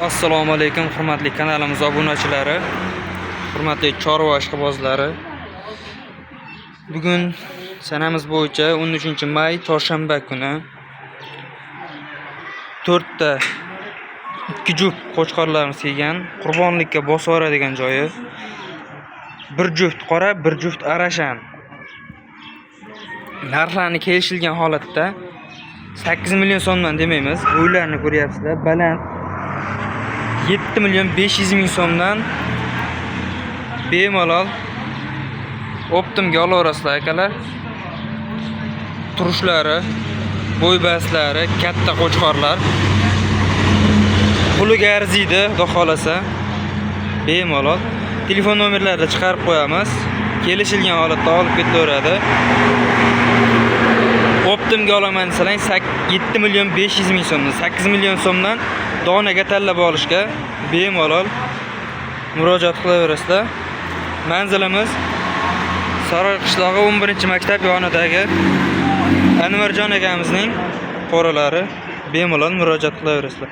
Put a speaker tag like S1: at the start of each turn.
S1: Assalomu alaykum hurmatli kanalimiz obunachilari, hurmatli chorva ishqibozlari. Bugun sanamiz bo'yicha 13-may chorshanba kuni 4 ta 2 juft qo'chqorlarimiz kelgan, qurbonlikka bosib yuboradigan joyi. 1 juft qora, 1 juft arashan. Narxlarni kelishilgan holatda 8 million so'mdan demaymiz. Uylarni ko'ryapsizlar, baland 7 milyon 500 ming so'mdan bemalol optimga olaverasizlar akalar. Turishlari, bo'y baslari, katta qo'chqorlar. Puliga arziydi, xudo xolasa. Bemalol telefon nomerlarini chiqarib qo'yamiz. Kelishilgan holatda olib ketaveradi. Optimga olaman desalang 7 milyon 500 ming so'mdan, 8 million so'mdan donaga tanlab olishga bemalol murojaat qilaverasizlar. Manzilimiz Saroy qishlog'i 11-maktab yonidagi Anvarjon akamizning qoralari. Bemalol murojaat qilaverasizlar.